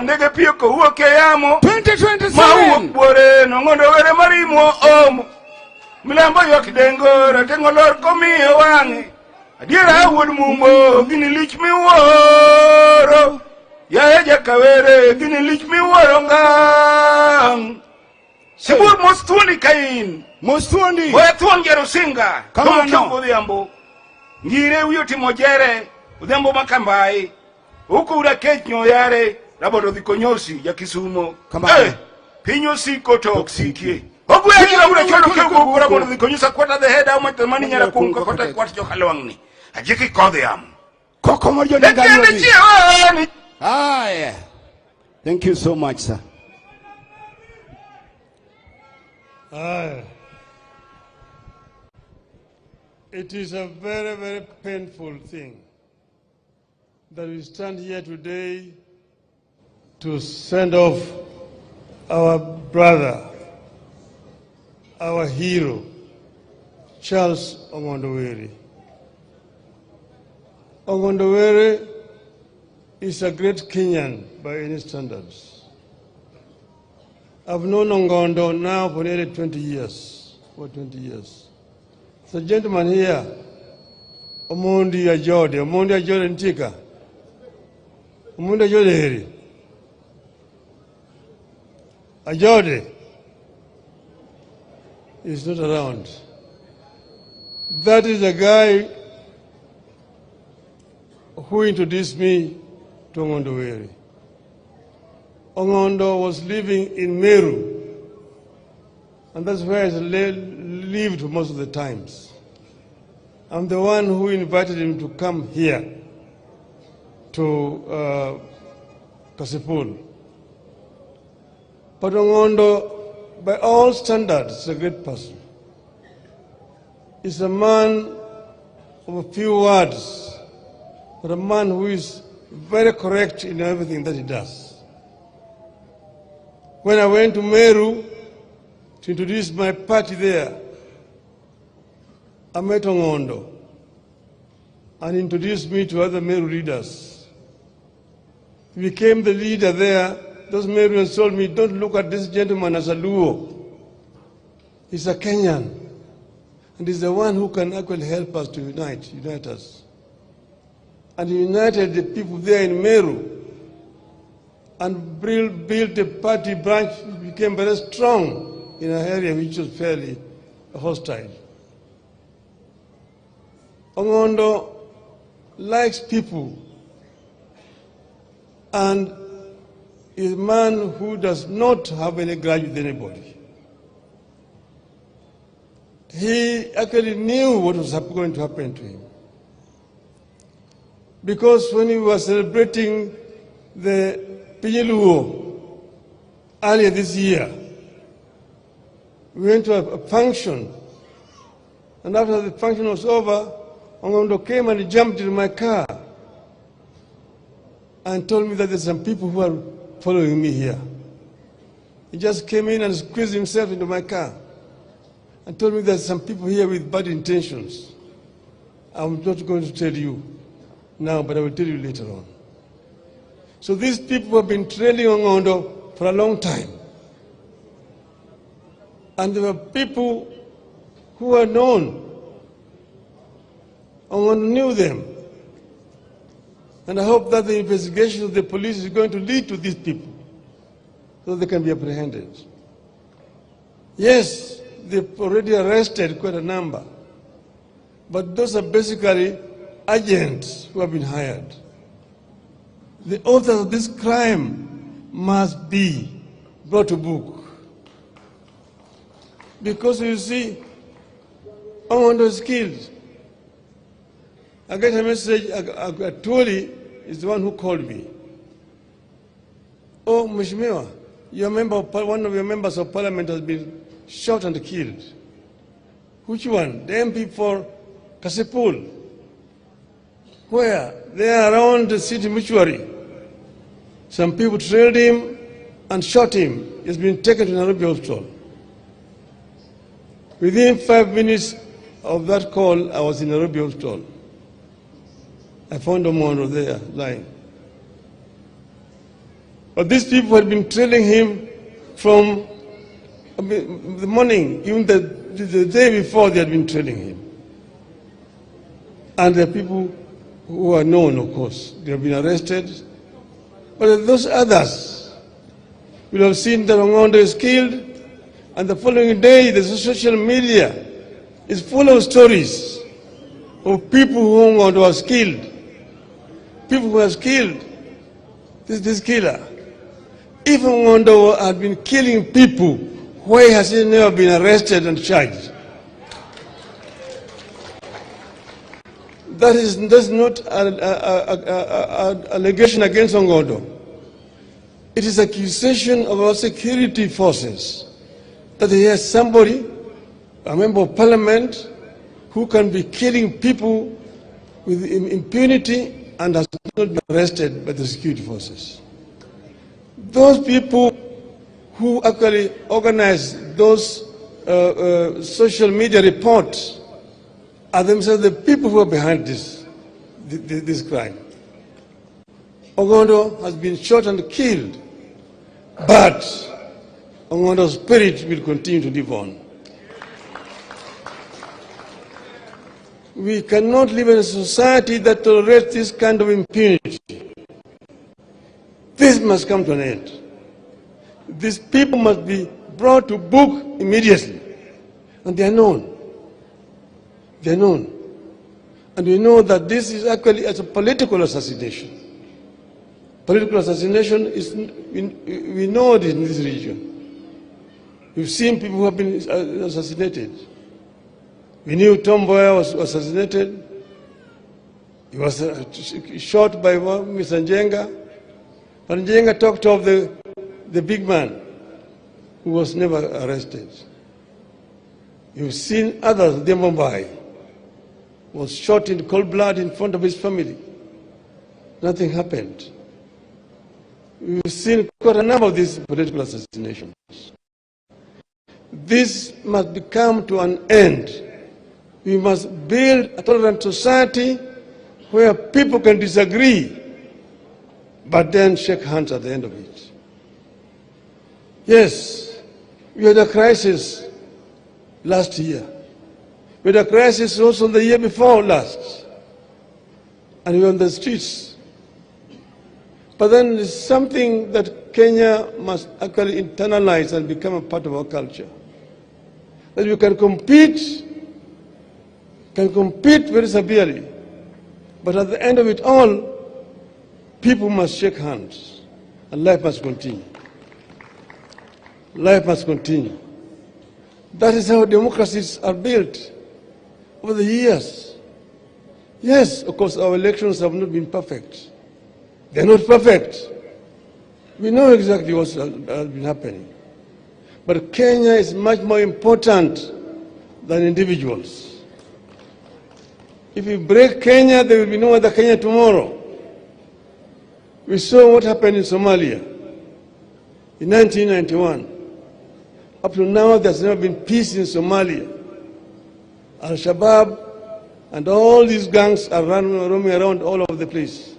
ndege pio ko wuok yamo 2027 mawuok bore Ong'ondo Were marimo omo milambo yok dengo ratengo lor komiyo wang'e adiera wuod mumo gini lich miwuoro yaye jakawere gini lich miwuoro ngang Sibur mostuoni kain mostuoni boye thuon gero singa kamano odhiambo ngire wiyo timo jere odhiambo makambai huko ura kech nyoyare rabodo dhi konyosi ya Kisumo pinyo siko to oksikie ogu ya jira ura chodo kego ura bodo dhi konyosa kwata the head ama tamani nyara kunga kota kwata jokalwangni ajiki kodhi amu koko mojo ndangani haya. Thank you so much, sir. It is a very, very painful thing that we stand here today to send off our brother, our hero, Charles Ong'ondo Were. Ong'ondo Were is a great Kenyan by any standards. I've known Ong'ondo now for nearly 20 years, over 20 years. The gentleman here, Omondi Ajode Ntika. Omondi Ajode heri. Ajode is not around. That is the guy who introduced me to Ong'ondo Were. Ong'ondo was living in Meru, and that's where he lived most of the times. I'm the one who invited him to come here to Kasipul. But Ong'ondo, by all standards, is a great person. He's a man of a few words, but a man who is very correct in everything that he does. When I went to Meru to introduce my party there, I met Ong'ondo and introduced me to other Meru leaders. He became the leader there. Those Meruans told me, don't look at this gentleman as a Luo. He's a Kenyan. And he's the one who can actually help us to unite us. And he united the people there in Meru and built a party branch which became very strong in an area which was fairly hostile. Ong'ondo likes people and is a man who does not have any grudge with anybody. He actually knew what was going to happen to him. Because when he was celebrating the Pinyeluo earlier this year, we went to a function, and after the function was over, Ong'ondo came and jumped in my car and told me that there's some people who are following me here. He just came in and squeezed himself into my car and told me there's some people here with bad intentions. I'm not going to tell you now, but I will tell you later on. So these people have been trailing Ong'ondo for a long time. And there were people who were known. Ong'ondo knew them. And I hope that the investigation of the police is going to lead to these people so they can be apprehended. Yes, they've already arrested quite a number. But those are basically agents who have been hired. The authors of this crime must be brought to book. Because you see, Ong'ondo is killed. I get a message, Atuli is the one who called me. Oh, Mheshimiwa, one of your members of parliament has been shot and killed. Which one? The MP for Kasipul. Where? They are around the city mortuary. Some people trailed him and shot him. He's been taken to Nairobi hospital. Within 5 minutes of that call, I was in Nairobi hospital. I found Ong'ondo there lying. But these people had been trailing him from the morning, even the day before they had been trailing him. And the people who are known, of course, they have been arrested. But those others will have seen that Ong'ondo is killed, and the following day the social media is full of stories of people who Ong'ondo was killed. People who has killed this killer. If Ong'ondo had been killing people, why has he never been arrested and charged? That's not an allegation against Ong'ondo. It is accusation of our security forces that he has somebody, a member of parliament, who can be killing people with impunity and has not been arrested by the security forces. Those people who actually organize those social media reports are themselves the people who are behind this crime. Ong'ondo has been shot and killed, but Ong'ondo's spirit will continue to live on. We cannot live in a society that tolerates this kind of impunity. This must come to an end. These people must be brought to book immediately. And they are known. They are known. And we know that this is actually as a political assassination. Political assassination is, we know it in this region. We've seen people who have been assassinated. We knew Tom Mboya was assassinated. He was shot by Mr. Njenga. But Njenga talked of the big man who was never arrested. You've seen others, Mumbai was shot in cold blood in front of his family. Nothing happened. We've seen quite a number of these political assassinations. This must come to an end. We must build a tolerant society where people can disagree, but then shake hands at the end of it. Yes, we had a crisis last year. We had a crisis also the year before last. And we were on the streets. But then there's something that Kenya must actually internalize and become a part of our culture. That we can compete very severely. But at the end of it all, people must shake hands and life must continue. Life must continue. That is how democracies are built over the years. Yes, of course, our elections have not been perfect. They're not perfect. We know exactly what has been happening. But Kenya is much more important than individuals. If we break Kenya, there will be no other Kenya tomorrow. We saw what happened in Somalia in 1991. Up to now, there's never been peace in Somalia. Al-Shabaab and all these gangs are roaming around all over the place.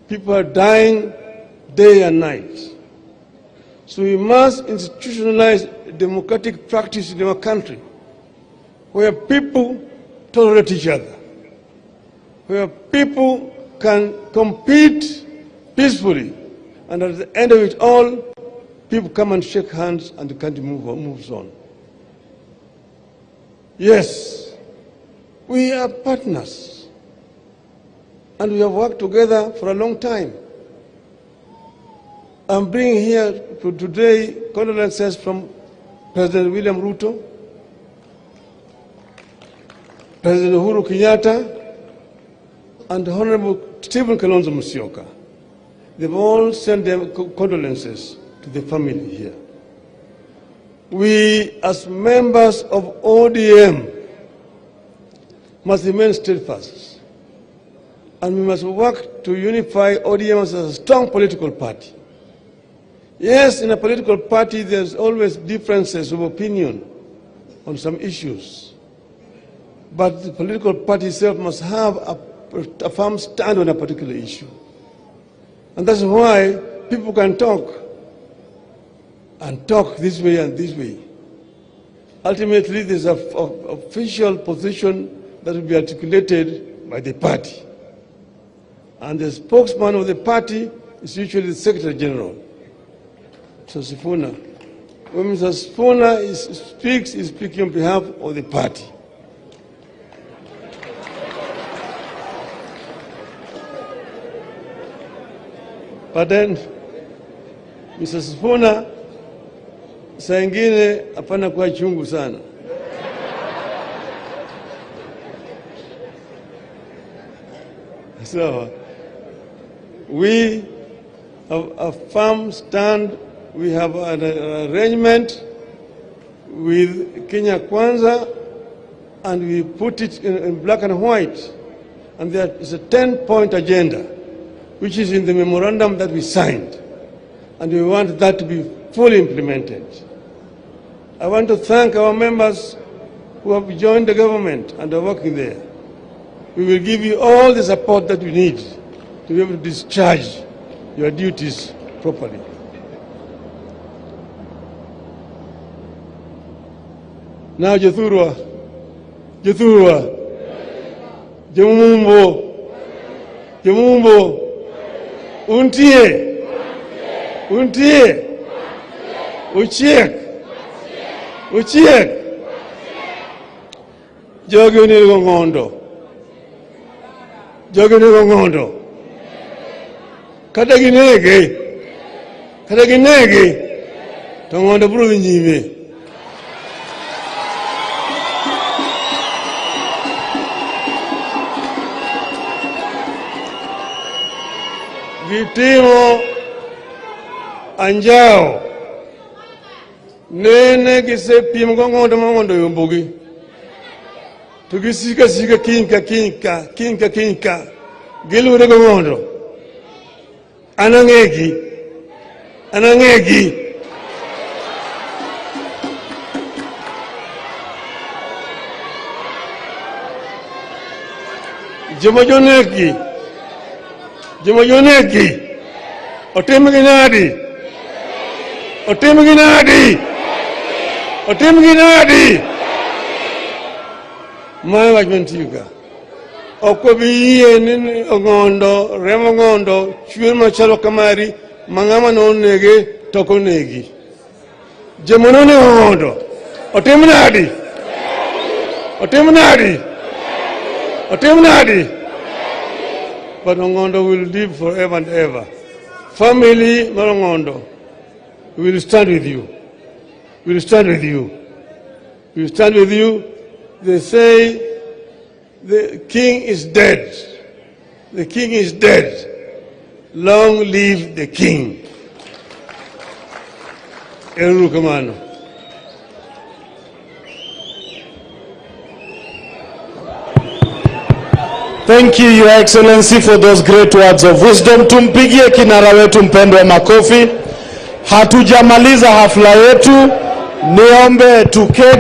People are dying day and night. So we must institutionalize democratic practice in our country where people tolerate each other, where people can compete peacefully, and at the end of it all, people come and shake hands and the country moves on. Yes, we are partners, and we have worked together for a long time. I'm bringing here today condolences from President William Ruto, President Uhuru Kenyatta, and Honorable Stephen Kalonzo Musyoka. They've all sent their condolences to the family here. We, as members of ODM, must remain steadfast, and we must work to unify ODM as a strong political party. Yes, in a political party, there's always differences of opinion on some issues, but the political party itself must have a firm stand on a particular issue. And that's why people can talk and talk this way and this way. Ultimately, there's an official position that will be articulated by the party. And the spokesman of the party is usually the Secretary General, Mr. Sifuna. When Mr. Sifuna speaks, he's speaking on behalf of the party. But then, Mr. Sifuna, saa ingine hapana kwa chungu sana. So, we have a firm stand. We have an arrangement with Kenya Kwanza, and we put it in black and white. And there is a 10-point agenda, which is in the memorandum that we signed. And we want that to be fully implemented. I want to thank our members who have joined the government and are working there. We will give you all the support that you need to be able to discharge your duties properly. Now, Jethurwa, Jemumbo, Untie, Uchiek, Jogi Ong'ondo, kata ginege, to Ong'ondo biro dhi nyime. Gitimo anjao nene gisepimo Ong'ondo ma Ong'ondo yombogi to gisika kinka gilure Ong'ondo anang'egi jomojoneki otim ginadi my wachman tiga okwabiye ni Ong'ondo remo Ong'ondo chwe machalo kamari mang'ama no nege toko negi jemonone Ong'ondo otim nadi but Ong'ondo will live forever and ever. Family Ong'ondo, we will stand with you. We will stand with you. They say the king is dead. Long live the king. Eru kamano. Thank you, Your Excellency, for those great words of wisdom. Tumpigie kinara wetu mpendwa makofi. Hatujamaliza hafla yetu. Niombe tuketi.